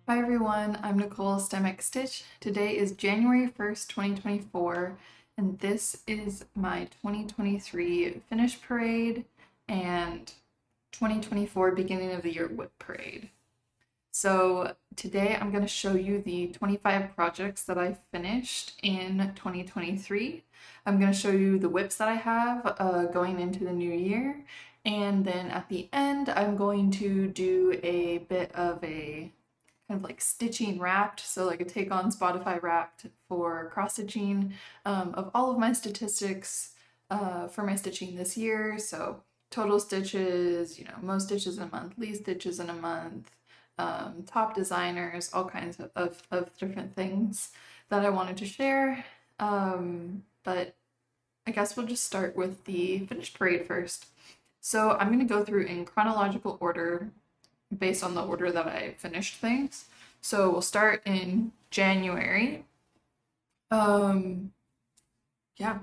Hi everyone, I'm Nicole xstitch. Today is January 1st, 2024, and this is my 2023 Finish Parade and 2024 beginning of the year WIP Parade. So today I'm going to show you the 25 projects that I finished in 2023. I'm going to show you the WIPs that I have going into the new year, and then at the end I'm going to do a bit of a kind of like stitching wrapped, so like a take on Spotify wrapped for cross stitching of all of my statistics for my stitching this year. So total stitches, most stitches in a month, least stitches in a month, top designers, all kinds of different things that I wanted to share. But I guess we'll just start with the Finish Parade first. So I'm going to go through in chronological order based on the order that I finished things. So we'll start in January. Yeah.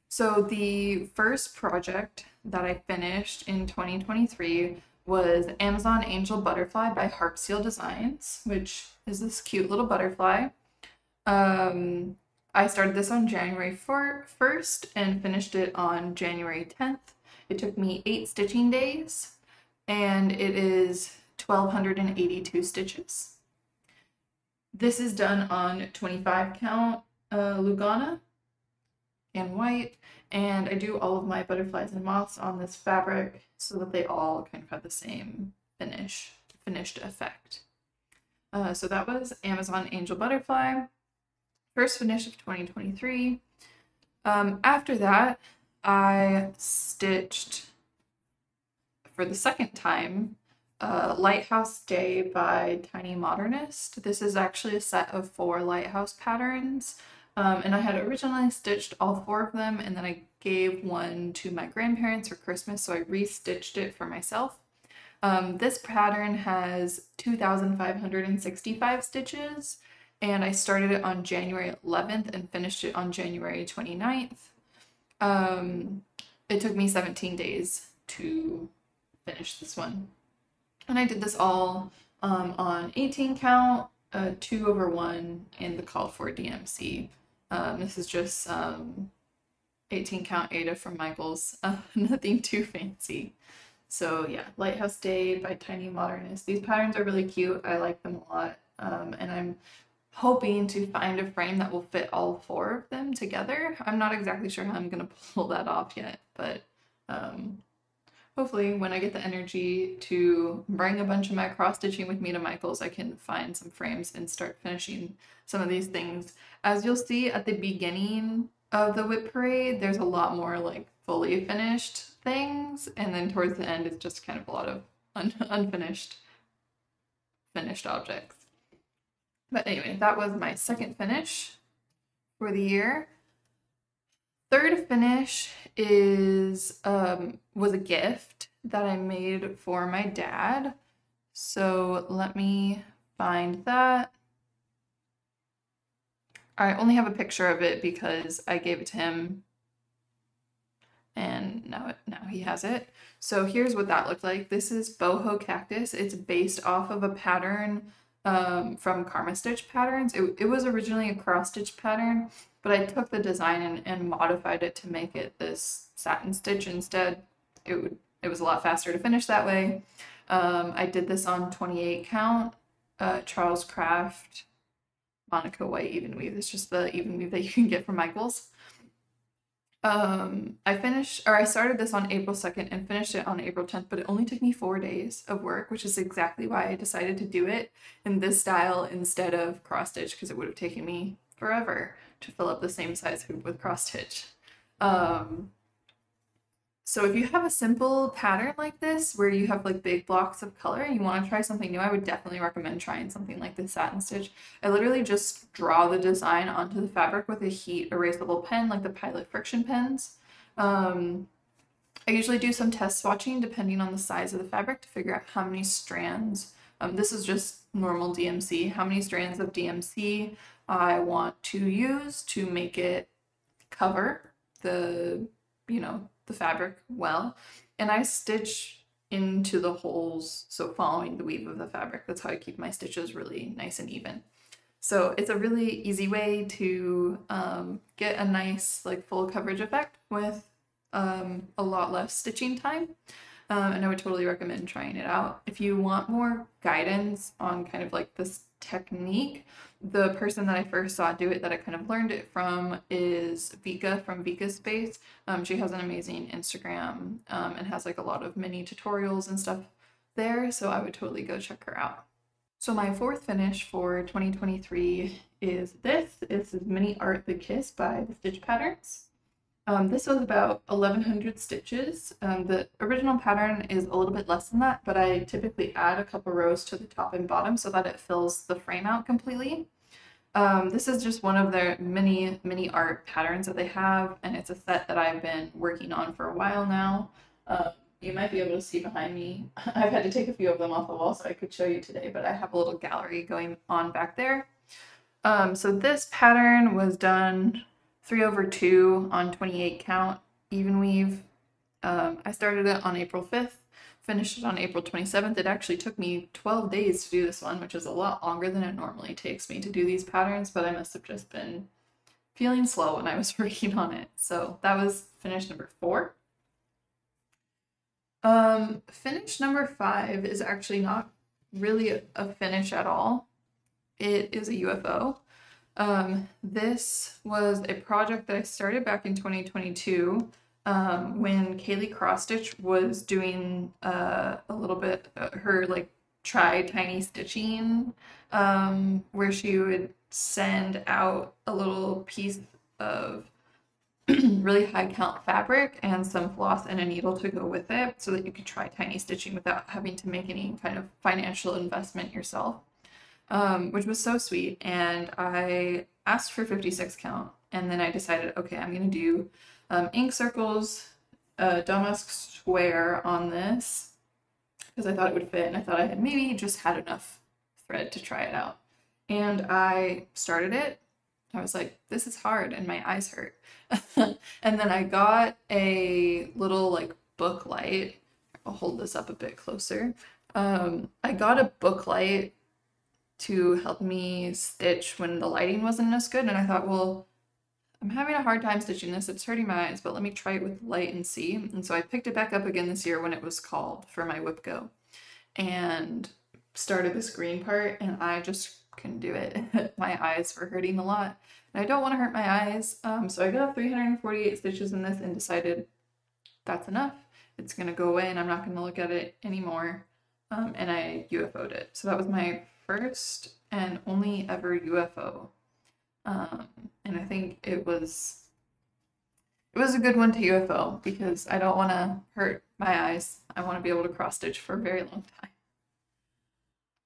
So the first project that I finished in 2023 was Amazon Angel Butterfly by Harpseal Designs, which is this cute little butterfly. I started this on January 1st and finished it on January 10th. It took me 8 stitching days, and it is 1,282 stitches. This is done on 25 count Lugana and white, and I do all of my butterflies and moths on this fabric so that they all kind of have the same finished effect. So that was Amazon Angel Butterfly, first finish of 2023. After that, I stitched for the second time Lighthouse Day by Tiny Modernist. This is actually a set of 4 lighthouse patterns, and I had originally stitched all 4 of them, and then I gave one to my grandparents for Christmas, so I restitched it for myself. This pattern has 2,565 stitches, and I started it on January 11th and finished it on January 29th. It took me 17 days to finish this one. And I did this all on 18 count, 2/1, and the call for DMC. This is just 18 count Ada from Michaels, nothing too fancy. So yeah, Lighthouse Day by Tiny Modernist. These patterns are really cute. I like them a lot, and I'm hoping to find a frame that will fit all 4 of them together. I'm not exactly sure how I'm gonna pull that off yet, but hopefully when I get the energy to bring a bunch of my cross stitching with me to Michael's, I can find some frames and start finishing some of these things. As you'll see at the beginning of the WIP Parade, there's a lot more like fully finished things, and then towards the end it's just kind of a lot of unfinished objects. But anyway, that was my second finish for the year. Third finish is was a gift that I made for my dad. So let me find that. I only have a picture of it because I gave it to him, and now he has it. So here's what that looked like. This is Boho Cactus. It's based off of a pattern from Karma Stitch Patterns. It was originally a cross stitch pattern, but I took the design and modified it to make it this satin stitch instead. It was a lot faster to finish that way. I did this on 28 count Charles Craft Monica White even weave. It's just the even weave that you can get from Michael's. I started this on April 2nd and finished it on April 10th, but it only took me 4 days of work, which is exactly why I decided to do it in this style instead of cross stitch, because it would have taken me forever to fill up the same size hoop with cross stitch. So if you have a simple pattern like this where you have like big blocks of color and you want to try something new, I would definitely recommend trying something like this satin stitch. I literally just draw the design onto the fabric with a heat erasable pen, like the Pilot friction pens. I usually do some test swatching depending on the size of the fabric to figure out how many strands. This is just normal DMC, how many strands of DMC I want to use to make it cover the fabric well. And I stitch into the holes, so following the weave of the fabric. That's how I keep my stitches really nice and even. So it's a really easy way to get a nice like full coverage effect with a lot less stitching time. And I would totally recommend trying it out. If you want more guidance on kind of like this technique, the person that I first saw do it that I kind of learned it from is Vika from Vika Space. She has an amazing Instagram and has like a lot of mini tutorials and stuff there, so I would totally go check her out. So my fourth finish for 2023 is this. This is Mini Art The Kiss by the Stitch Patterns. This was about 1100 stitches. The original pattern is a little bit less than that, but I typically add a couple rows to the top and bottom so that it fills the frame out completely. This is just one of their mini art patterns that they have, and it's a set that I've been working on for a while now. You might be able to see behind me. I've had to take a few of them off the wall so I could show you today, but I have a little gallery going on back there. So this pattern was done 3/2 on 28 count even weave. I started it on April 5th, finished it on April 27th. It actually took me 12 days to do this one, which is a lot longer than it normally takes me to do these patterns, but I must have just been feeling slow when I was working on it. So that was finish number 4. Finish number 5 is actually not really a finish at all. It is a UFO. This was a project that I started back in 2022 when Kaylee Crossstitch was doing a little bit her like try tiny stitching where she would send out a little piece of really high count fabric and some floss and a needle to go with it so that you could try tiny stitching without having to make any kind of financial investment yourself. Which was so sweet, and I asked for 56 count, and then I decided, okay, I'm gonna do ink circles, damask square on this, because I thought it would fit, and I thought I had maybe just had enough thread to try it out. And I started it. I was like, this is hard, and my eyes hurt. And then I got a little like book light. I'll hold this up a bit closer. I got a book light to help me stitch when the lighting wasn't as good, and I thought, well, I'm having a hard time stitching this, it's hurting my eyes, but let me try it with light and see. And so I picked it back up again this year when it was called for my WIP Go and started this green part, and I just couldn't do it. My eyes were hurting a lot, and I don't want to hurt my eyes, so I got 348 stitches in this and decided that's enough. It's gonna go away and I'm not gonna look at it anymore, and I UFO'd it. So that was my first and only ever UFO, and I think it was a good one to UFO because I don't want to hurt my eyes. I want to be able to cross stitch for a very long time.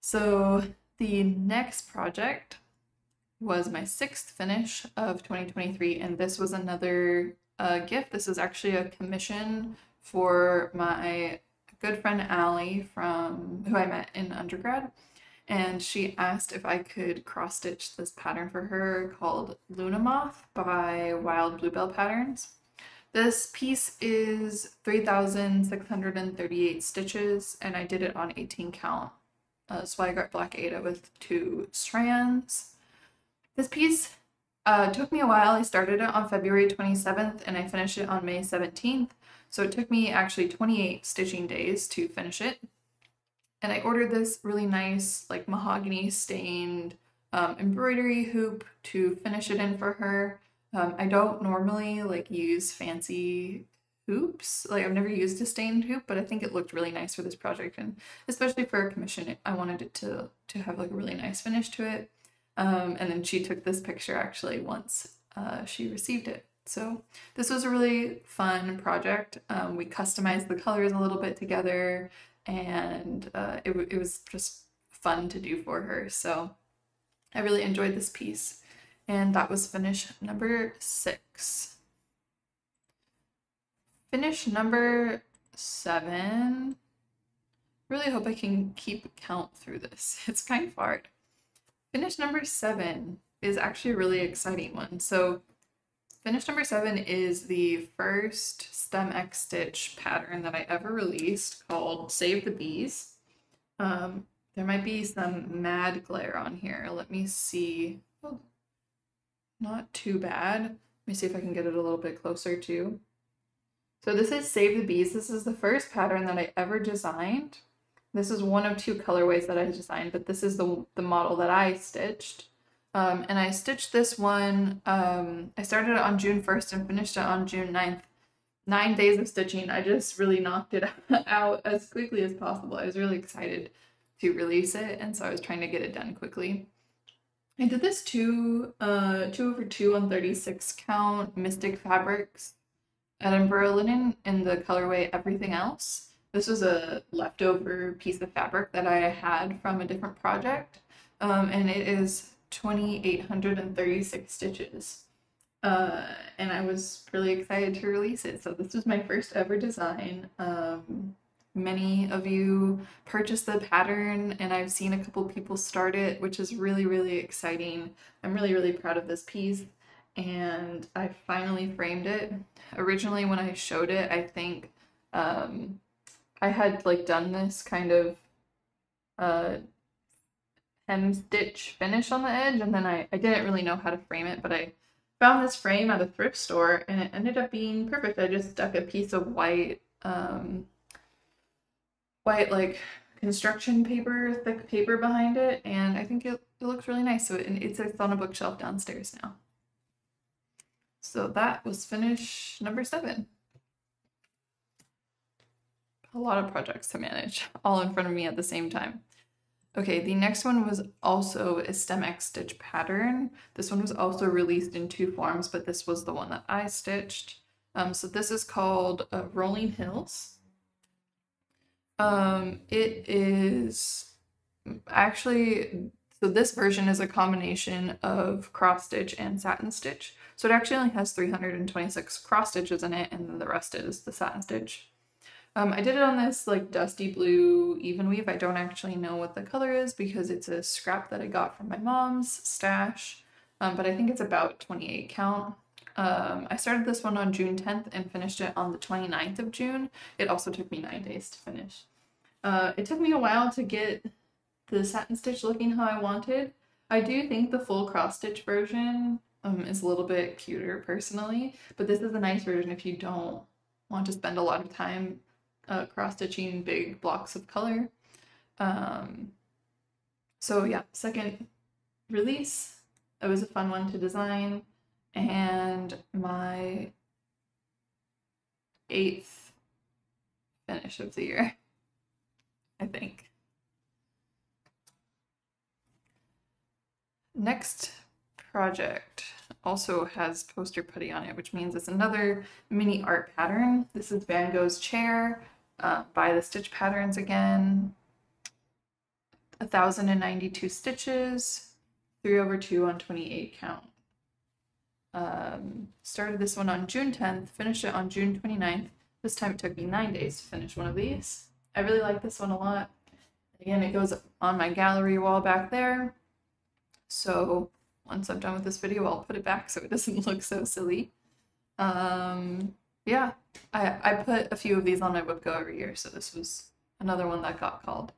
So the next project was my 6th finish of 2023, and this was another gift. This is actually a commission for my good friend Allie from who I met in undergrad. And she asked if I could cross stitch this pattern for her called Luna Moth by Wild Bluebell Patterns. This piece is 3,638 stitches, and I did it on 18 count. So I got black Ada with 2 strands. This piece took me a while. I started it on February 27th and I finished it on May 17th. So it took me actually 28 stitching days to finish it. And I ordered this really nice, like mahogany stained embroidery hoop to finish it in for her. I don't normally like use fancy hoops. Like I've never used a stained hoop, but I think it looked really nice for this project, and especially for a commission, I wanted it to have like a really nice finish to it. And then she took this picture actually once she received it. So this was a really fun project. We customized the colors a little bit together, and it was just fun to do for her. So I really enjoyed this piece, and that was finish number 6. Finish number 7. Really hope I can keep count through this. It's kind of hard. Finish number 7 is actually a really exciting one. So Finish number 7 is the first stem X stitch pattern that I ever released called Save the Bees. There might be some mad glare on here. Let me see. Oh, not too bad. Let me see if I can get it a little bit closer too. So this is Save the Bees. This is the first pattern that I ever designed. This is one of 2 colorways that I designed, but this is the model that I stitched. And I stitched this one, I started it on June 1st and finished it on June 9th. 9 days of stitching. I just really knocked it out as quickly as possible. I was really excited to release it, and so I was trying to get it done quickly. I did this 2 over 2 on 36 count Mystic Fabrics Edinburgh linen in the colorway Everything Else. This was a leftover piece of fabric that I had from a different project, and it is 2,836 stitches. And I was really excited to release it. So this was my first ever design. Many of you purchased the pattern, and I've seen a couple people start it, which is really, really exciting. I'm really, really proud of this piece, and I finally framed it. Originally, when I showed it, I think I had like done this kind of hem stitch finish on the edge, and then I didn't really know how to frame it, but I found this frame at a thrift store and it ended up being perfect. I just stuck a piece of white like construction paper, thick paper behind it, and I think it looks really nice. So it's on a bookshelf downstairs now. So that was finish number 7. A lot of projects to manage, all in front of me at the same time. Okay, the next one was also a stem X stitch pattern. This one was also released in 2 forms, but this was the one that I stitched. So this is called Rolling Hills. It is actually, so this version is a combination of cross stitch and satin stitch. So it actually only has 326 cross stitches in it, and then the rest is the satin stitch. I did it on this like dusty blue even weave. I don't actually know what the color is because it's a scrap that I got from my mom's stash, but I think it's about 28 count. I started this one on June 10th and finished it on the 29th of June. It also took me 9 days to finish. It took me a while to get the satin stitch looking how I wanted. I do think the full cross stitch version is a little bit cuter personally, but this is a nice version if you don't want to spend a lot of time cross-stitching big blocks of color. So yeah, second release. It was a fun one to design, and my 8th finish of the year, I think. Next project also has poster putty on it, which means it's another mini art pattern. This is Van Gogh's Chair by the Stitch Patterns again. 1,092 stitches, 3 over 2 on 28 count. Started this one on June 10th, finished it on June 29th. This time it took me 9 days to finish one of these. I really like this one a lot. Again, it goes on my gallery wall back there. So once I'm done with this video, I'll put it back so it doesn't look so silly. Yeah, I put a few of these on my WIP Go every year, so this was another one that got called.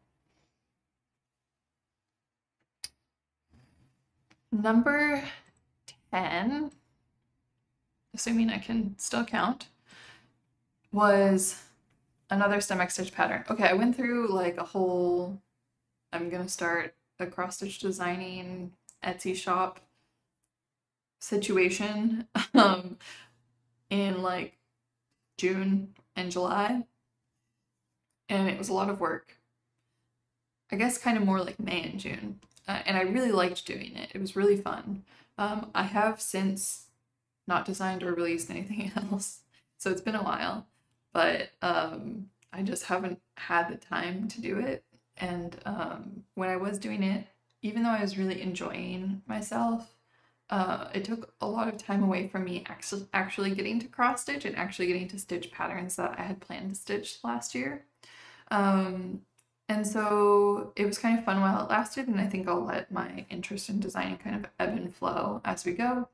Number 10, assuming I can still count, was another stem X stitch pattern. Okay, I went through like a whole, I'm gonna start a cross stitch designing Etsy shop situation in like June and July, and it was a lot of work. I guess kind of more like May and June, and I really liked doing it. It was really fun. I have since not designed or released anything else, so it's been a while, but I just haven't had the time to do it. And when I was doing it, even though I was really enjoying myself, it took a lot of time away from me actually getting to cross stitch and actually getting to stitch patterns that I had planned to stitch last year. And so it was kind of fun while it lasted, and I think I'll let my interest in designing kind of ebb and flow as we go.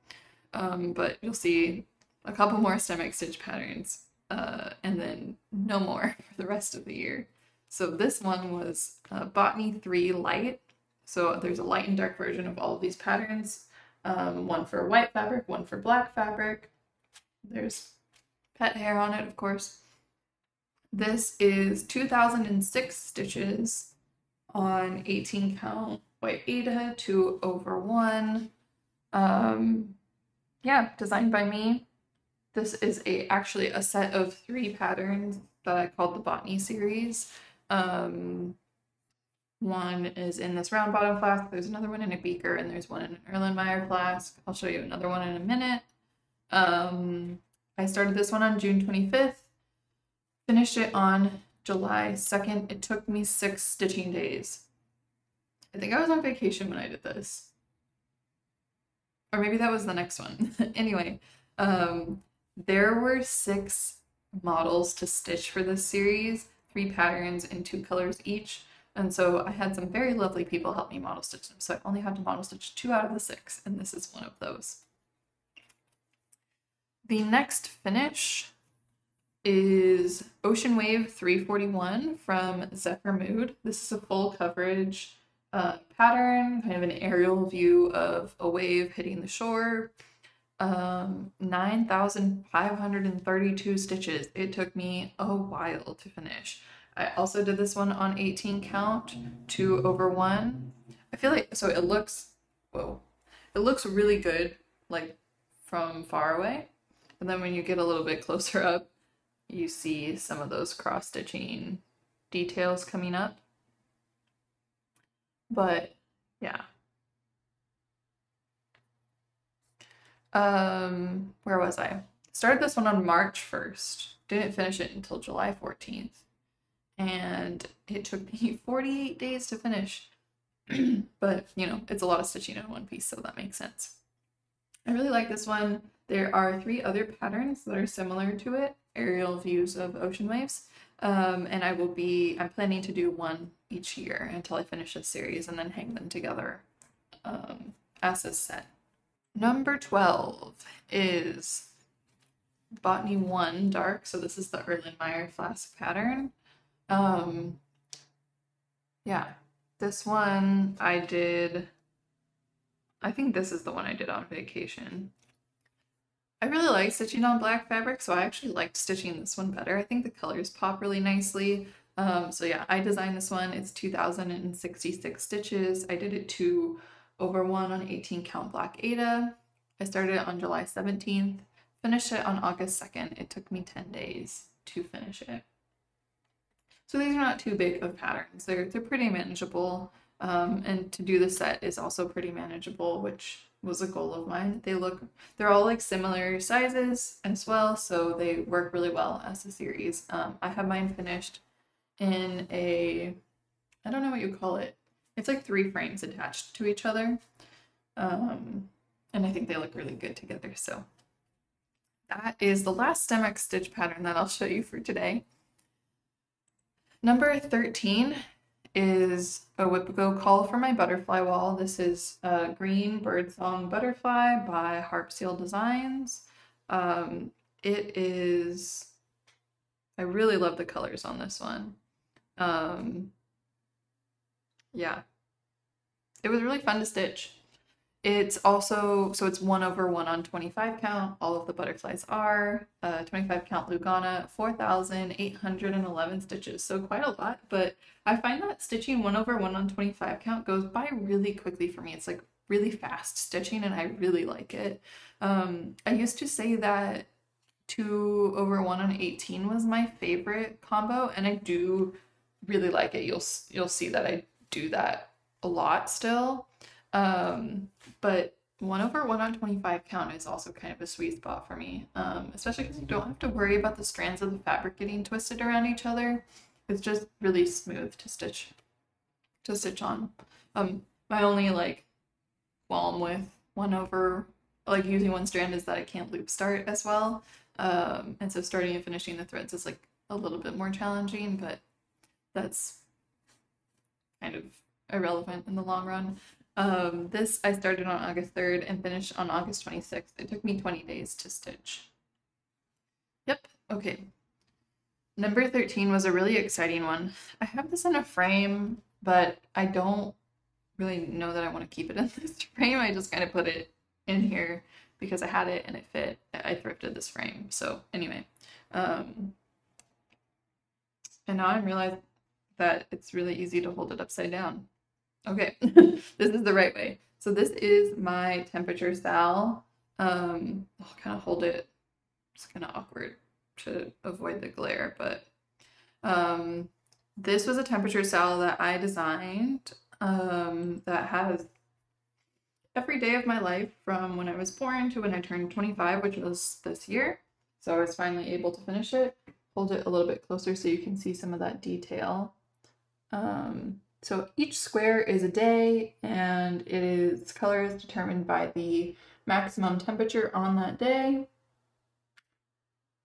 but you'll see a couple more stem stitch patterns, and then no more for the rest of the year. So this one was Botany 3 Light. So there's a light and dark version of all of these patterns. One for white fabric, one for black fabric. There's pet hair on it, of course. This is 2006 stitches on 18 count white Aida, 2/1. Yeah, designed by me. This is actually a set of 3 patterns that I called the Botany series. One is in this round bottom flask, there's another one in a beaker, and there's one in an Erlenmeyer flask. I'll show you another one in a minute. I started this one on June 25th, finished it on July 2nd. It took me 6 stitching days. I think I was on vacation when I did this. Or maybe that was the next one. Anyway, there were 6 models to stitch for this series, 3 patterns in 2 colors each. And so I had some very lovely people help me model stitch them. So I only had to model stitch 2 out of the 6, and this is one of those. The next finish is Ocean Wave 341 from Zephyr Mood. This is a full coverage pattern, kind of an aerial view of a wave hitting the shore. 9,532 stitches. It took me a while to finish. I also did this one on 18 count, 2/1. I feel like, so it looks, whoa, it looks really good, like from far away. And then when you get a little bit closer up, you see some of those cross stitching details coming up. But yeah. Where was I? Started this one on March 1st. Didn't finish it until July 14th. And it took me 48 days to finish. But, you know, it's a lot of stitching in one piece, so that makes sense. I really like this one. There are 3 other patterns that are similar to it, aerial views of ocean waves. And I'm planning to do one each year until I finish this series and then hang them together as a set. Number 12 is Botany 1 Dark. So this is the Erlenmeyer flask pattern. Yeah, this one I think this is the one I did on vacation. I really like stitching on black fabric, so I actually liked stitching this one better. I think the colors pop really nicely. So yeah, I designed this one. It's 2,066 stitches. I did it 2/1 on 18 count black Aida. I started it on July 17th, finished it on August 2nd. It took me 10 days to finish it. So these are not too big of patterns. They're pretty manageable. And to do the set is also pretty manageable, which was a goal of mine. They're all like similar sizes as well, so they work really well as a series. I have mine finished in I don't know what you call it. It's like 3 frames attached to each other. And I think they look really good together. So that is the last stem stitch pattern that I'll show you for today. Number 13 is a WIP Call for my butterfly wall. This is a green birdsong butterfly by Harpseal Designs. I really love the colors on this one. Yeah, it was really fun to stitch. It's also, so it's 1/1 on 25 count. All of the butterflies are 25 count Lugana, 4,811 stitches. So quite a lot, but I find that stitching 1/1 on 25 count goes by really quickly for me. It's like really fast stitching and I really like it. I used to say that 2/1 on 18 was my favorite combo, and I do really like it. You'll see that I do that a lot still. But 1/1 on 25 count is also kind of a sweet spot for me, especially because you don't have to worry about the strands of the fabric getting twisted around each other. It's just really smooth to stitch on. My only like qualm with using one strand is that I can't loop start as well. And so starting and finishing the threads is like a little bit more challenging, but that's kind of irrelevant in the long run. This I started on August 3rd and finished on August 26th. It took me 20 days to stitch. Yep, okay. Number 13 was a really exciting one. I have this in a frame, but I don't really know that I want to keep it in this frame. I just kind of put it in here because I had it and it fit. I thrifted this frame. So anyway, and now I'm realizing that it's really easy to hold it upside down. Okay, this is the right way. So this is my temperature sal. I'll kind of hold it. It's kind of awkward to avoid the glare, but this was a temperature sal that I designed that has every day of my life from when I was born to when I turned 25, which was this year. So I was finally able to finish it. Hold it a little bit closer so you can see some of that detail. So each square is a day, and its color is determined by the maximum temperature on that day.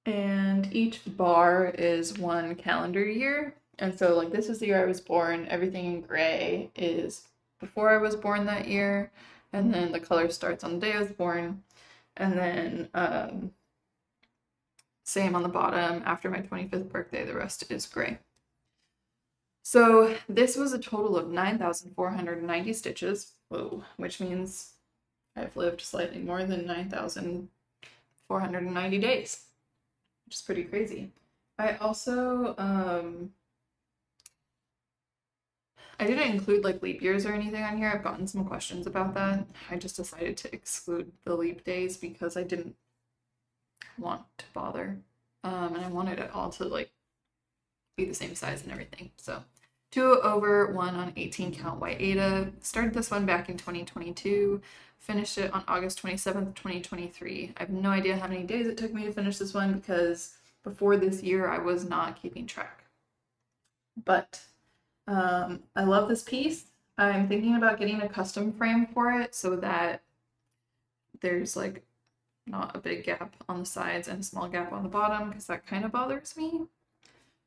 And each bar is one calendar year. And so like this is the year I was born. Everything in gray is before I was born that year. And then the color starts on the day I was born. And then same on the bottom, after my 25th birthday, the rest is gray. So this was a total of 9,490 stitches, whoa, which means I've lived slightly more than 9,490 days, which is pretty crazy. I also, I didn't include like leap years or anything on here. I've gotten some questions about that. I just decided to exclude the leap days because I didn't want to bother. And I wanted it all to like be the same size and everything. So 2/1 on 18 count white Aida. Started this one back in 2022. Finished it on August 27th, 2023. I have no idea how many days it took me to finish this one because before this year I was not keeping track. But I love this piece. I'm thinking about getting a custom frame for it so that there's like not a big gap on the sides and a small gap on the bottom because that kind of bothers me.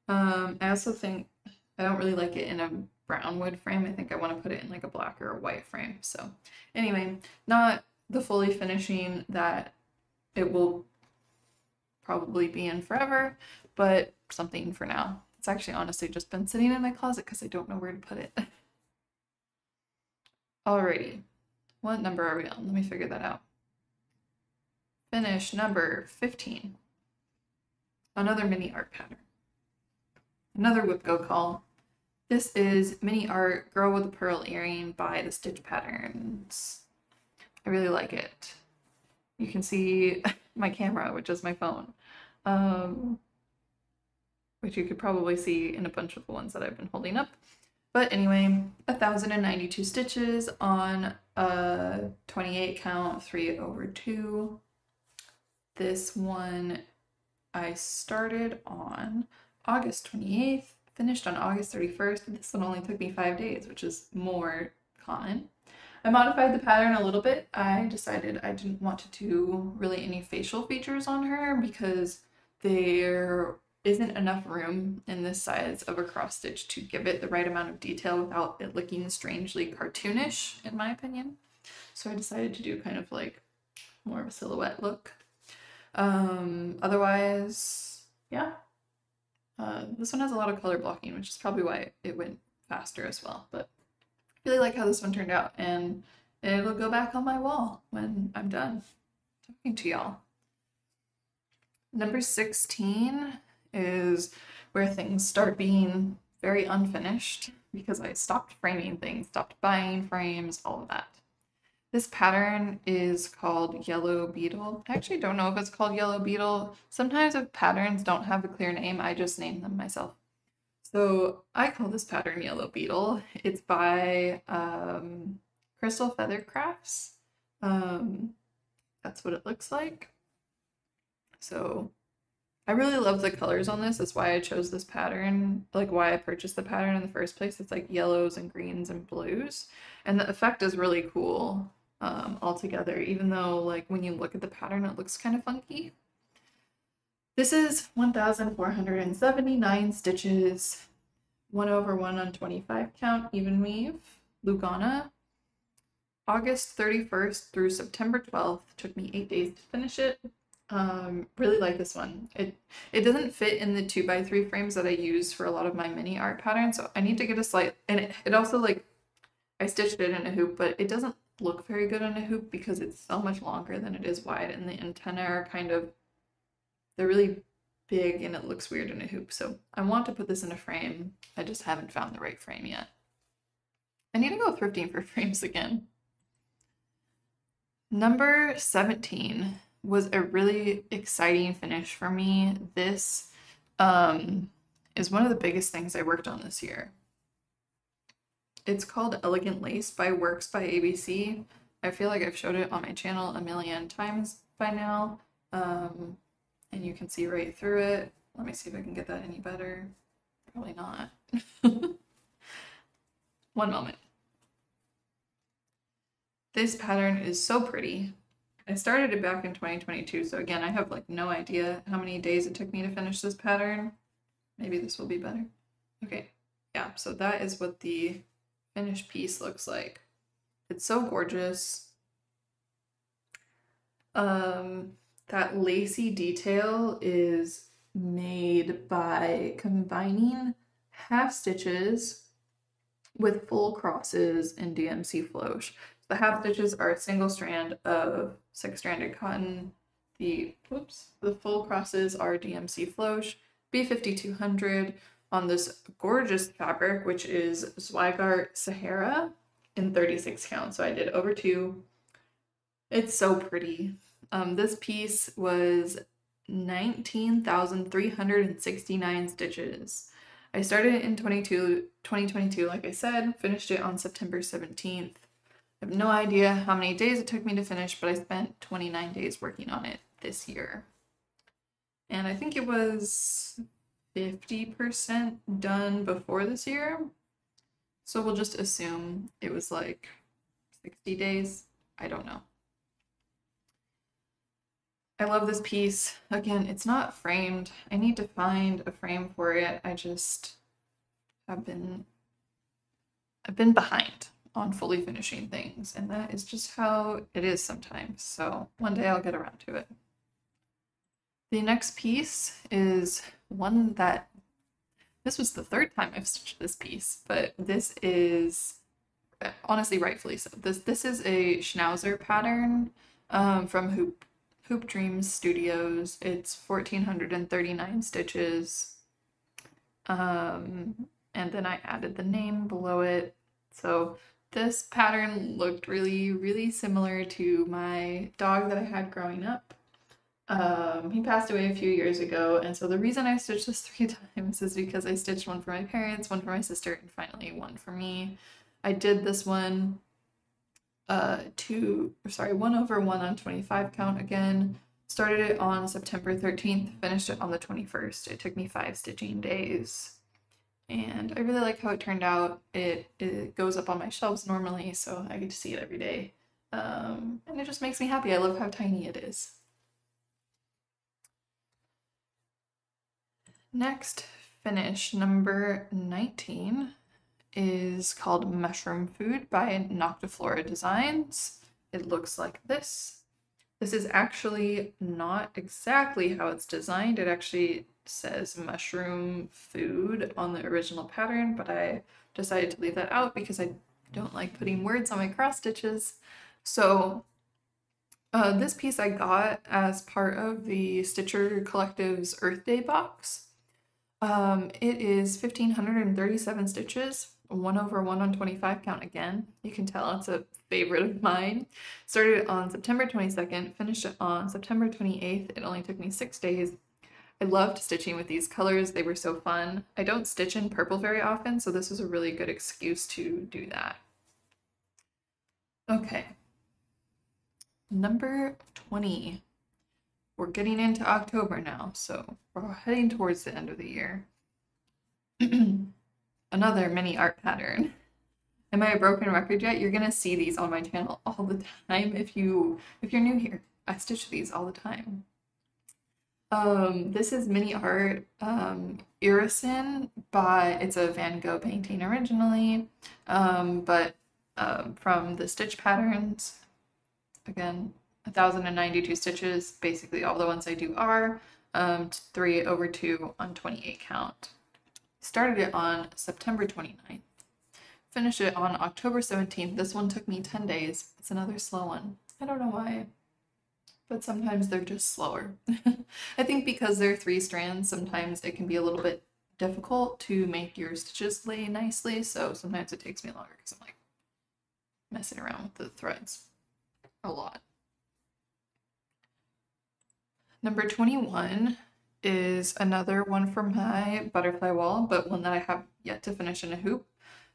I also think I don't really like it in a brown wood frame. I think I want to put it in like a black or a white frame. So anyway, not the fully finishing that it will probably be in forever, but something for now. It's actually honestly just been sitting in my closet because I don't know where to put it. Alrighty, what number are we on? Let me figure that out. Finish number 15. Another mini art pattern. Another WIP Go call. This is Mini Art Girl with a Pearl Earring by the Stitch Patterns. I really like it. You can see my camera, which is my phone, which you could probably see in a bunch of the ones that I've been holding up. But anyway, 1,092 stitches on a 28 count 3/2. This one I started on August 28th, finished on August 31st. This one only took me 5 days, which is more common. I modified the pattern a little bit. I decided I didn't want to do really any facial features on her because there isn't enough room in this size of a cross stitch to give it the right amount of detail without it looking strangely cartoonish, in my opinion. So I decided to do kind of like more of a silhouette look. Otherwise, yeah. This one has a lot of color blocking, which is probably why it went faster as well, but I really like how this one turned out, and it'll go back on my wall when I'm done talking to y'all. Number 16 is where things start being very unfinished because I stopped framing things, stopped buying frames, all of that. This pattern is called Yellow Beetle. I actually don't know if it's called Yellow Beetle. Sometimes if patterns don't have a clear name, I just name them myself. So I call this pattern Yellow Beetle. It's by Crystal Feather Crafts. That's what it looks like. So I really love the colors on this. That's why I chose this pattern, like why I purchased the pattern in the first place. It's like yellows and greens and blues. And the effect is really cool altogether, even though like when you look at the pattern, it looks kind of funky. This is 1,479 stitches, 1/1 on 25 count, even weave, Lugana. August 31st through September 12th. Took me 8 days to finish it. Really like this one. It doesn't fit in the 2x3 frames that I use for a lot of my mini art patterns, so I need to get a slight, and it also, like, I stitched it in a hoop, but it doesn't look very good in a hoop because it's so much longer than it is wide, and the antennae are kind of, they're really big and it looks weird in a hoop. So I want to put this in a frame. I just haven't found the right frame yet. I need to go thrifting for frames again. Number 17 was a really exciting finish for me. This is one of the biggest things I worked on this year. It's called Elegant Lace by Works by ABC. I feel like I've showed it on my channel a million times by now. And you can see right through it. Let me see if I can get that any better. Probably not. One moment. This pattern is so pretty. I started it back in 2022, so again, I have like no idea how many days it took me to finish this pattern. Maybe this will be better. Okay, yeah, so that is what the finished piece looks like. It's so gorgeous. That lacy detail is made by combining half stitches with full crosses in DMC Flosh. The half stitches are a single strand of 6-stranded cotton. The full crosses are DMC Flosh, B5200 on this gorgeous fabric, which is Zweigart Sahara in 36 count. So I did over 2. It's so pretty. This piece was 19,369 stitches. I started it in 2022, like I said, finished it on September 17th. I have no idea how many days it took me to finish, but I spent 29 days working on it this year. And I think it was 50% done before this year. So we'll just assume it was like 60 days. I don't know. I love this piece. Again, it's not framed. I need to find a frame for it. I just have been, I've been behind on fully finishing things, and that is just how it is sometimes. So one day I'll get around to it. The next piece is one that, this was the 3rd time I've stitched this piece, but this is honestly rightfully so. This is a Schnauzer pattern from Hoop Dreams Studios. It's 1,439 stitches. And then I added the name below it. So this pattern looked really, really similar to my dog that I had growing up. He passed away a few years ago, and so the reason I stitched this 3 times is because I stitched one for my parents, one for my sister, and finally one for me. I did this one 1 over 1 on 25 count again. Started it on September 13th, finished it on the 21st. It took me 5 stitching days. And I really like how it turned out. It goes up on my shelves normally, so I get to see it every day. And it just makes me happy. I love how tiny it is. Next finish, number 19, is called Mushroom Food by Noctiflora Designs. It looks like this. This is actually not exactly how it's designed. It actually says mushroom food on the original pattern, but I decided to leave that out because I don't like putting words on my cross stitches. So this piece I got as part of the Stitcher Collective's Earth Day box. It is 1,537 stitches, 1 over 1 on 25 count again. You can tell it's a favorite of mine. Started it on September 22nd, finished it on September 28th. It only took me 6 days. I loved stitching with these colors. They were so fun. I don't stitch in purple very often, so this was a really good excuse to do that. Okay. Number 20. We're getting into October now, so we're heading towards the end of the year. Another mini art pattern. Am I a broken record yet? You're gonna see these on my channel all the time if you're new here. I stitch these all the time. This is mini art Irison it's a Van Gogh painting originally, but from the stitch patterns. Again, 1,092 stitches. Basically all the ones I do are 3/2 on 28 count. Started it on September 29th. Finished it on October 17th. This one took me 10 days. It's another slow one. I don't know why, but sometimes they're just slower. I think because they're 3 strands, sometimes it can be a little bit difficult to make your stitches lay nicely, so sometimes it takes me longer because I'm like messing around with the threads a lot. Number 21 is another one from my butterfly wall, but one that I have yet to finish in a hoop.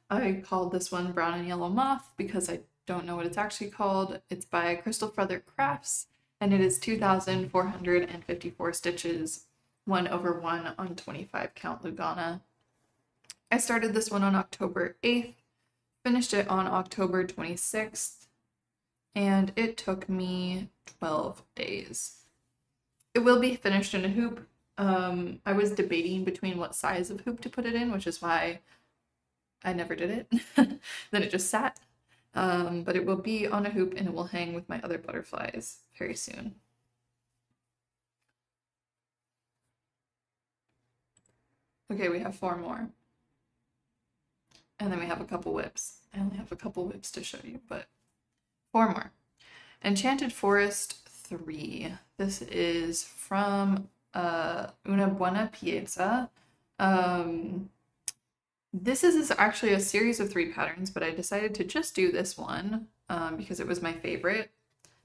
I called this one Brown and Yellow Moth because I don't know what it's actually called. It's by Crystal Feather Crafts, and it is 2,454 stitches, 1/1 on 25 count Lugana. I started this one on October 8th, finished it on October 26th, and it took me 12 days. It will be finished in a hoop. I was debating between what size of hoop to put it in, which is why I never did it. Then it just sat. But it will be on a hoop and it will hang with my other butterflies very soon. Okay, we have 4 more. And then we have a couple whips. I only have a couple whips to show you, but 4 more. Enchanted Forest 3. This is from Una Buena Pieza. This is actually a series of 3 patterns, but I decided to just do this one because it was my favorite.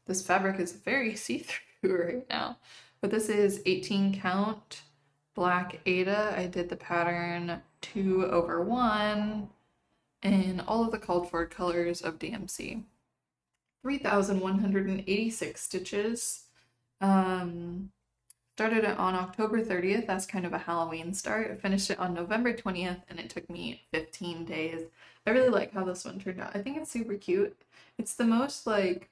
This fabric is very see-through right now, but this is 18 count Black Ada. I did the pattern 2/1 in all of the called for colors of DMC. 3,186 stitches. Started it on October 30th. That's kind of a Halloween start. I finished it on November 20th and it took me 15 days. I really like how this one turned out. I think it's super cute. It's the most like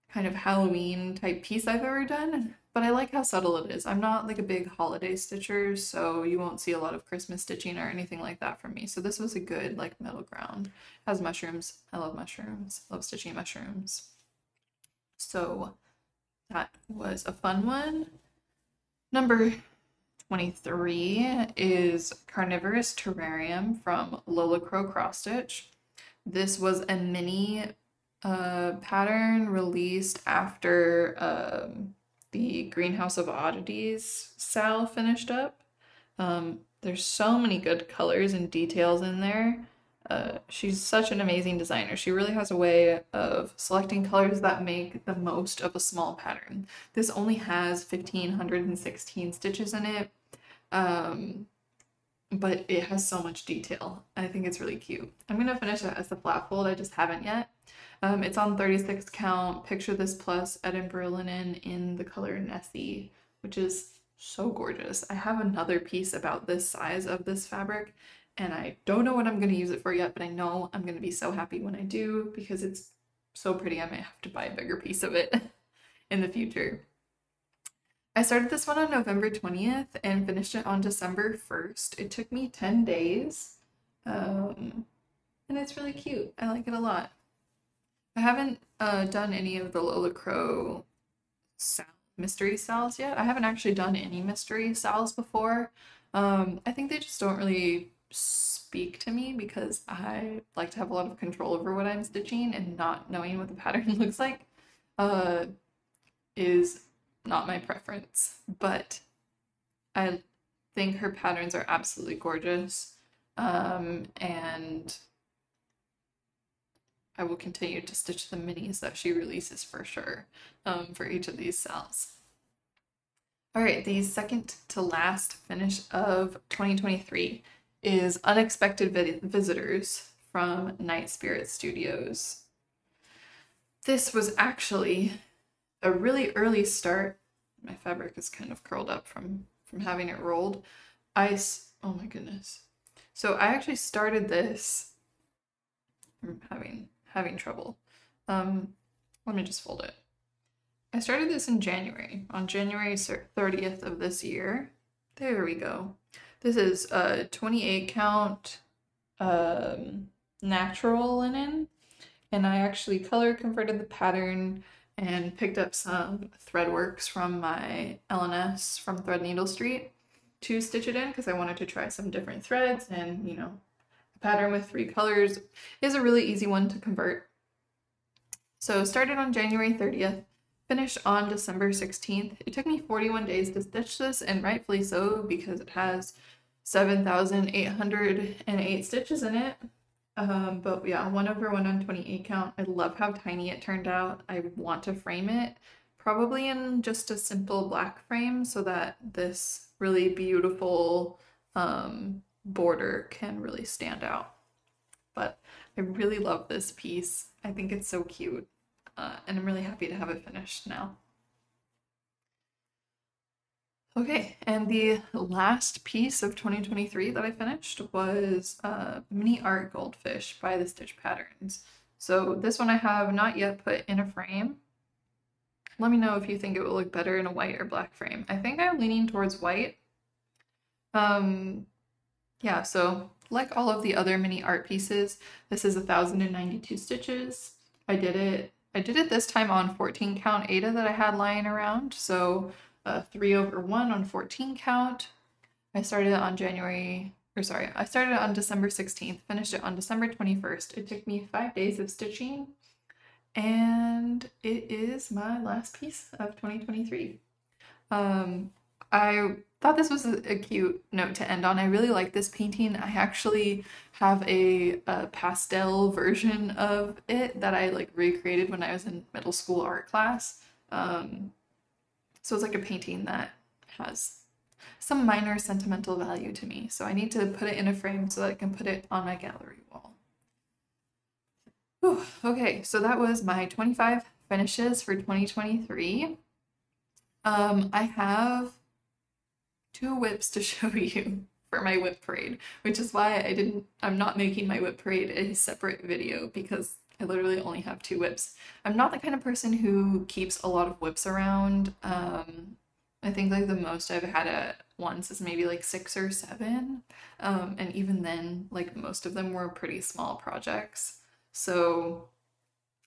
kind of Halloween type piece I've ever done, but I like how subtle it is. I'm not like a big holiday stitcher, so you won't see a lot of Christmas stitching or anything like that from me. So this was a good like middle ground. It has mushrooms. I love mushrooms. I love stitching mushrooms. So that was a fun one. Number 23 is Carnivorous Terrarium from Lola Crow Cross Stitch. This was a mini pattern released after the Greenhouse of Oddities Sal finished up. There's so many good colors and details in there. She's such an amazing designer. She really has a way of selecting colors that make the most of a small pattern. This only has 1,516 stitches in it, but it has so much detail. I think it's really cute. I'm gonna finish it as a flat fold. I just haven't yet. It's on 36 count Picture This Plus Edinburgh linen in the color Nessie, which is so gorgeous. I have another piece about this size of this fabric, and I don't know what I'm going to use it for yet, but I know I'm going to be so happy when I do because it's so pretty. I might have to buy a bigger piece of it in the future. I started this one on November 20th and finished it on December 1st. It took me 10 days, and it's really cute. I like it a lot. I haven't done any of the Lola Crow mystery sals yet. I haven't actually done any mystery sals before. I think they just don't really speak to me because I like to have a lot of control over what I'm stitching, and not knowing what the pattern looks like is not my preference. But I think her patterns are absolutely gorgeous, and I will continue to stitch the minis that she releases for sure, for each of these sals. All right, the second to last finish of 2023 is Unexpected Visitors from Night Spirit Studios. This was actually a really early start. My fabric is kind of curled up from having it rolled. Oh my goodness. So I actually started this, I'm having trouble. Let me just fold it. I started this in January, on January 30th of this year. There we go. This is a 28 count natural linen, and I actually color converted the pattern and picked up some thread works from my LNS from Threadneedle Street to stitch it in because I wanted to try some different threads, and you know, a pattern with 3 colors is a really easy one to convert. So started on January 30th, finished on December 16th. It took me 41 days to stitch this, and rightfully so because it has 7,808 stitches in it. But yeah, 1/128 count. I love how tiny it turned out. I want to frame it probably in just a simple black frame so that this really beautiful border can really stand out. But I really love this piece. I think it's so cute, and I'm really happy to have it finished now. Okay, and the last piece of 2023 that I finished was Mini Art Goldfish by the Stitch Patterns. So this one I have not yet put in a frame. Let me know if you think it will look better in a white or black frame. I think I'm leaning towards white. Yeah, so like all of the other mini art pieces, this is 1,092 stitches. I did it this time on 14 count Aida that I had lying around, so 3/1 on 14 count. I started on I started on December 16th, finished it on December 21st. It took me 5 days of stitching, and it is my last piece of 2023. I thought this was a cute note to end on. I really like this painting. I actually have a pastel version of it that I like recreated when I was in middle school art class. So it's like a painting that has some minor sentimental value to me. So I need to put it in a frame so that I can put it on my gallery wall. Whew, okay, so that was my 25 finishes for 2023. I have 2 WIPs to show you for my WIP parade, which is why I'm not making my WIP parade a separate video because I literally only have 2 WIPs. I'm not the kind of person who keeps a lot of WIPs around. I think like the most I've had at once is maybe like 6 or 7. And even then, like most of them were pretty small projects. So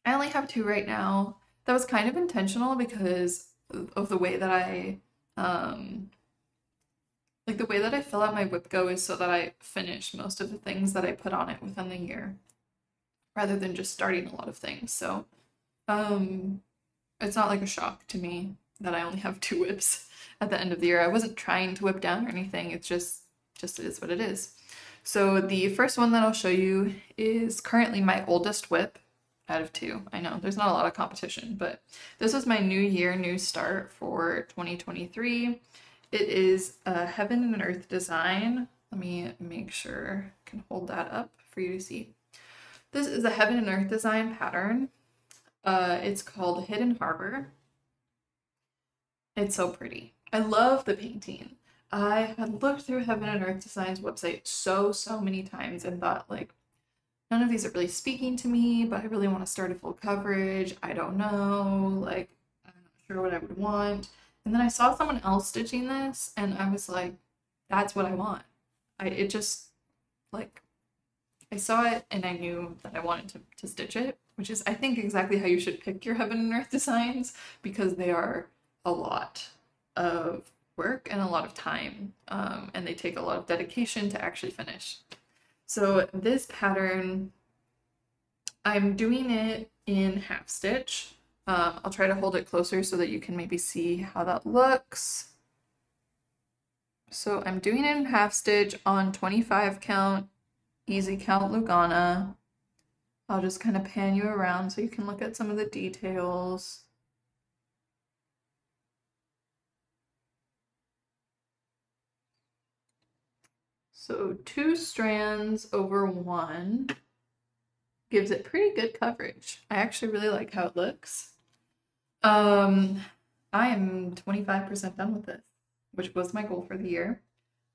I only have 2 right now. That was kind of intentional because of the way that I the way that I fill out my WIP Go is so that I finish most of the things that I put on it within the year, rather than just starting a lot of things. So it's not like a shock to me that I only have 2 WIPs at the end of the year. I wasn't trying to whip down or anything. It's just it is what it is. So the first one that I'll show you is currently my oldest WIP out of 2. I know there's not a lot of competition, but this was my new year, new start for 2023. It is a Heaven and Earth design. Let me make sure I can hold that up for you to see. This is a Heaven and Earth design pattern. It's called Hidden Harbor. It's so pretty. I love the painting. I had looked through Heaven and Earth Design's website so many times and thought like, none of these are really speaking to me, but I really want to start a full coverage. I don't know, like, I'm not sure what I would want. And then I saw someone else stitching this and I was like, that's what I want. It just, like, I saw it and I knew that I wanted to stitch it, which is, I think, exactly how you should pick your Heaven and Earth designs because they are a lot of work and a lot of time, and they take a lot of dedication to actually finish. So this pattern, I'm doing it in half stitch. I'll try to hold it closer so that you can maybe see how that looks. So I'm doing it in half stitch on 25 count, easy count Lugana. I'll just kind of pan you around so you can look at some of the details. So 2 strands over 1 gives it pretty good coverage. I actually really like how it looks. I am 25% done with this, which was my goal for the year.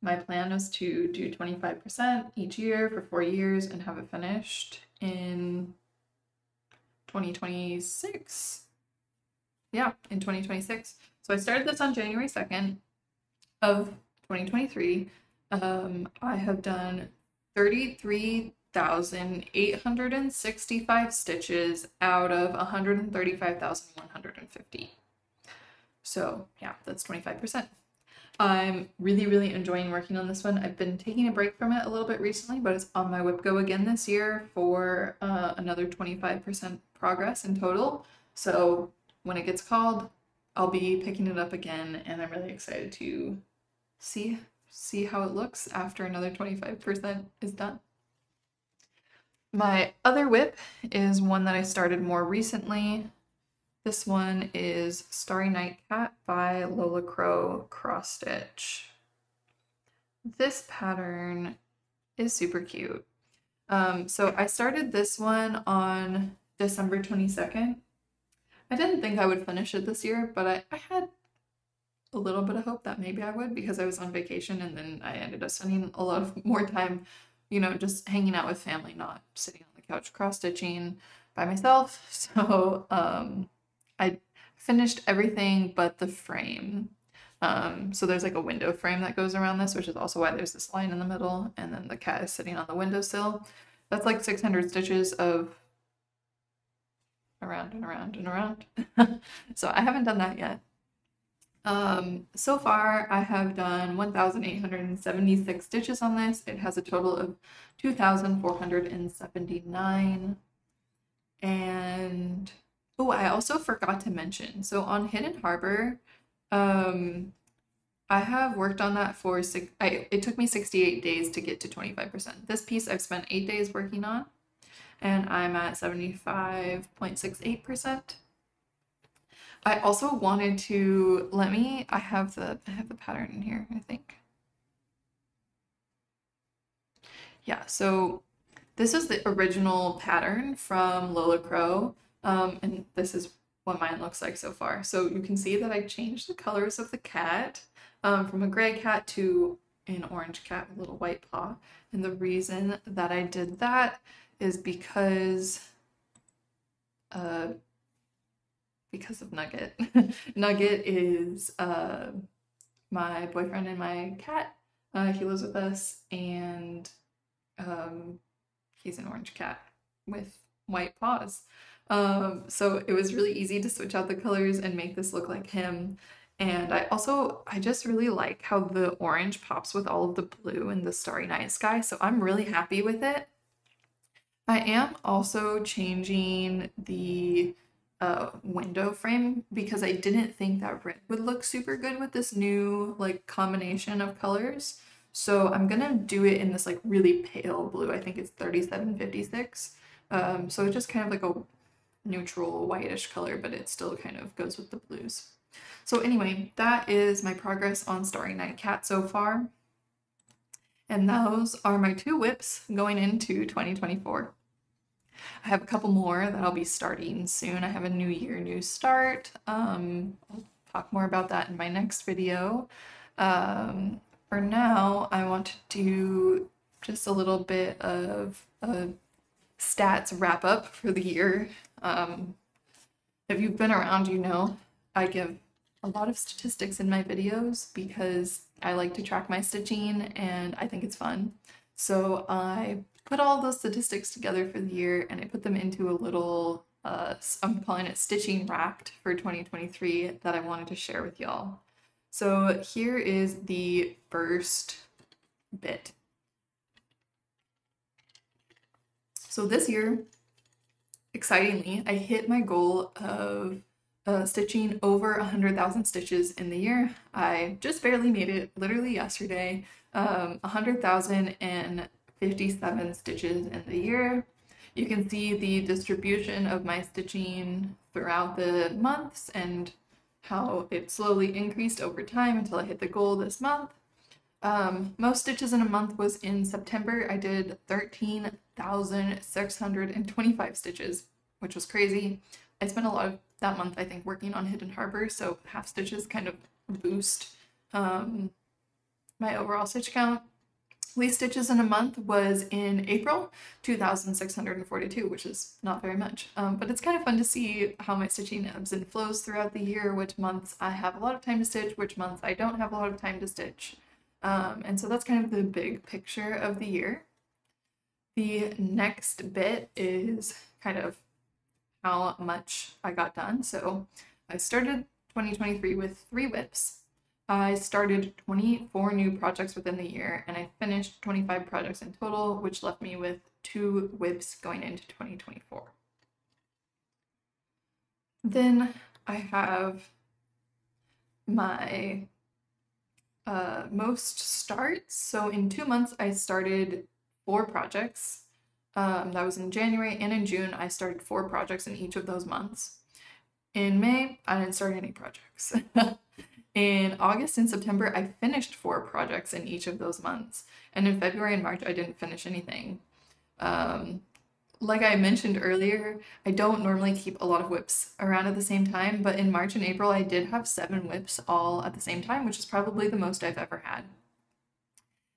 My plan was to do 25% each year for 4 years and have it finished in 2026. Yeah, in 2026. So I started this on January 2nd of 2023. I have done 33 1,865 stitches out of 135,150. So yeah, that's 25%. I'm really enjoying working on this one. I've been taking a break from it a little bit recently, but it's on my WIP Go again this year for another 25% progress in total. So when it gets called, I'll be picking it up again, and I'm really excited to see how it looks after another 25% is done. My other WIP is one that I started more recently. This one is Starry Night Cat by Lola Crow Cross Stitch. This pattern is super cute. So I started this one on December 22nd. I didn't think I would finish it this year, but I had a little bit of hope that maybe I would, because I was on vacation, and then I ended up spending a lot of more time, you know, just hanging out with family, not sitting on the couch cross-stitching by myself. So I finished everything but the frame. So there's like a window frame that goes around this, which is also why there's this line in the middle, and then the cat is sitting on the windowsill. That's like 600 stitches of around and around and around. So I haven't done that yet. So far I have done 1,876 stitches on this. It has a total of 2,479. And oh, I also forgot to mention, so on Hidden Harbor, I have worked on that for it took me 68 days to get to 25%. This piece I've spent 8 days working on, and I'm at 75.68%. I also wanted to I have the pattern in here, I think. Yeah, so this is the original pattern from Lola Crow, and this is what mine looks like so far. So you can see that I changed the colors of the cat from a gray cat to an orange cat with a little white paw. And the reason that I did that is because of Nugget. Nugget is my boyfriend and my cat. He lives with us, and he's an orange cat with white paws. So it was really easy to switch out the colors and make this look like him. And I just really like how the orange pops with all of the blue in the starry night sky. So I'm really happy with it. I am also changing the window frame because I didn't think that red would look super good with this new like combination of colors. So I'm gonna do it in this like really pale blue. I think it's 3756. So it's just kind of like a neutral whitish color, but it still kind of goes with the blues. So anyway, that is my progress on Starry Night Cat so far. And those are my 2 WIPs going into 2024. I have a couple more that I'll be starting soon. I have a new year, new start. I'll talk more about that in my next video. For now, I want to do just a little bit of a stats wrap up for the year. If you've been around, you know I give a lot of statistics in my videos because I like to track my stitching and I think it's fun. So I put all those statistics together for the year, and I put them into a little, I'm calling it Stitching Wrapped for 2023 that I wanted to share with y'all. So here is the first bit. So this year, excitingly, I hit my goal of stitching over 100,000 stitches in the year. I just barely made it, literally yesterday, 100,057 stitches in the year. You can see the distribution of my stitching throughout the months and how it slowly increased over time until I hit the goal this month. Most stitches in a month was in September. I did 13,625 stitches, which was crazy. I spent a lot of that month, I think, working on Hidden Harbor, so half stitches kind of boost my overall stitch count. Least stitches in a month was in April, 2,642, which is not very much. But it's kind of fun to see how my stitching ebbs and flows throughout the year, which months I have a lot of time to stitch, which months I don't have a lot of time to stitch. And so that's kind of the big picture of the year. The next bit is kind of how much I got done. So I started 2023 with 3 WIPs. I started 24 new projects within the year, and I finished 25 projects in total, which left me with 2 WIPs going into 2024. Then I have my most starts. So in 2 months, I started 4 projects. That was in January, and in June, I started 4 projects in each of those months. In May, I didn't start any projects. In August and September, I finished 4 projects in each of those months. And in February and March, I didn't finish anything. Like I mentioned earlier, I don't normally keep a lot of WIPs around at the same time, but in March and April, I did have 7 WIPs all at the same time, which is probably the most I've ever had.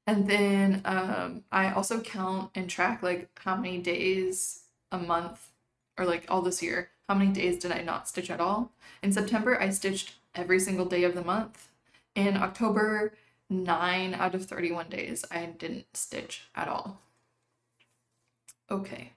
And then I also count and track like how many days a month, or like all this year, how many days did I not stitch at all. In September, I stitched every single day of the month. In October, 9 out of 31 days, I didn't stitch at all. Okay,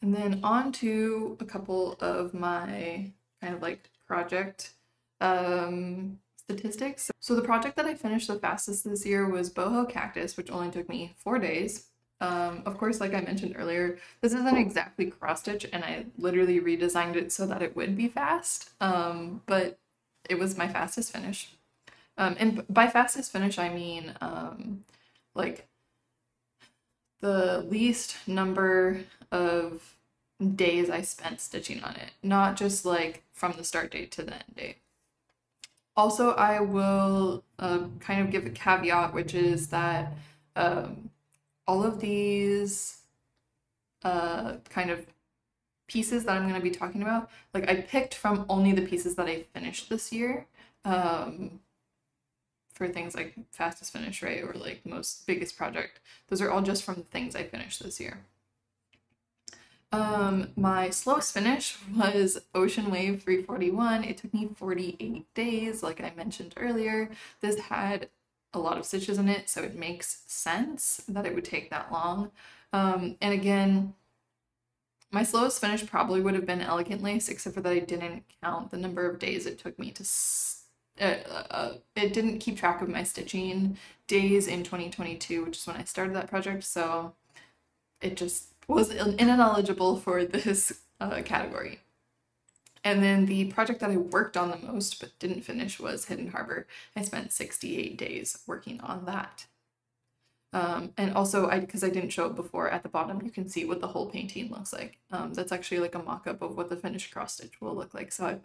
and then on to a couple of my kind of like project statistics. So the project that I finished the fastest this year was Boho Cactus, which only took me 4 days. Of course, like I mentioned earlier, this isn't exactly cross-stitch, and I literally redesigned it so that it would be fast, but it was my fastest finish. And by fastest finish, I mean like the least number of days I spent stitching on it, not just like from the start date to the end date. Also, I will kind of give a caveat, which is that all of these kind of pieces that I'm going to be talking about, like I picked from only the pieces that I finished this year for things like fastest finish, right? Or like most biggest project. Those are all just from the things I finished this year. My slowest finish was Ocean Wave 341. It took me 48 days, like I mentioned earlier. This had a lot of stitches in it, so it makes sense that it would take that long. And again, my slowest finish probably would have been Elegant Lace, except for that I didn't count the number of days it took me to it didn't keep track of my stitching days in 2022, which is when I started that project, so it just was ineligible for this category. And then the project that I worked on the most but didn't finish was Hidden Harbor. I spent 68 days working on that. And also, because I didn't show it before, at the bottom you can see what the whole painting looks like. That's actually like a mock-up of what the finished cross stitch will look like. So I've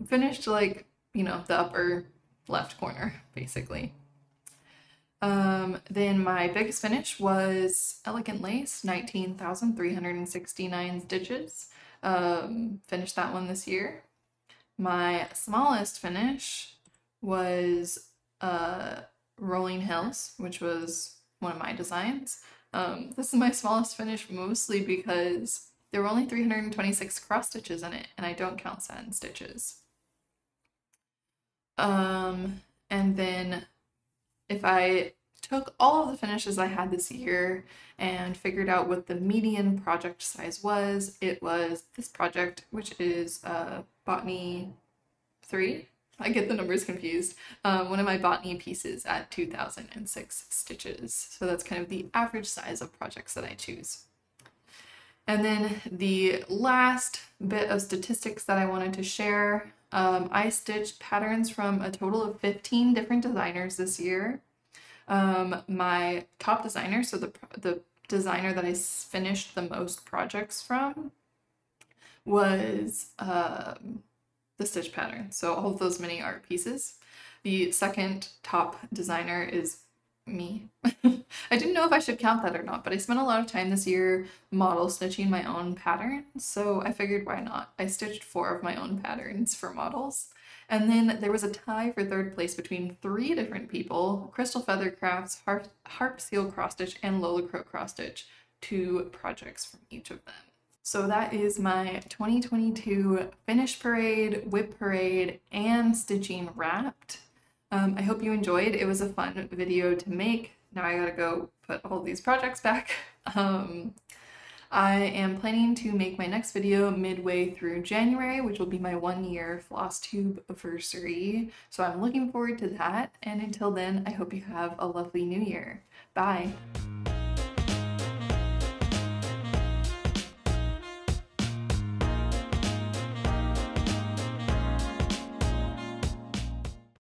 finished like, you know, the upper left corner, basically. Then my biggest finish was Elegant Lace, 19,369 stitches. Finished that one this year. My smallest finish was Rolling Hills, which was one of my designs. This is my smallest finish mostly because there were only 326 cross stitches in it, and I don't count satin stitches. And then if I took all of the finishes I had this year and figured out what the median project size was, it was this project, which is Botany 3. I get the numbers confused. One of my botany pieces at 2006 stitches. So that's kind of the average size of projects that I choose. And then the last bit of statistics that I wanted to share, I stitched patterns from a total of 15 different designers this year. My top designer, so the designer that I finished the most projects from, was the stitch pattern. So all of those mini art pieces. The second top designer is me. I didn't know if I should count that or not, but I spent a lot of time this year model stitching my own patterns, so I figured why not. I stitched 4 of my own patterns for models. And then there was a tie for third place between 3 different people: Crystal Feather Crafts, Harp Seal Cross Stitch, and Lola Crow Cross Stitch, 2 projects from each of them. So that is my 2022 Finish Parade, WIP Parade, and stitching wrapped. I hope you enjoyed. It was a fun video to make. Now I gotta go put all these projects back. I am planning to make my next video midway through January, which will be my 1-year Flosstube anniversary. So I'm looking forward to that. And until then, I hope you have a lovely new year. Bye.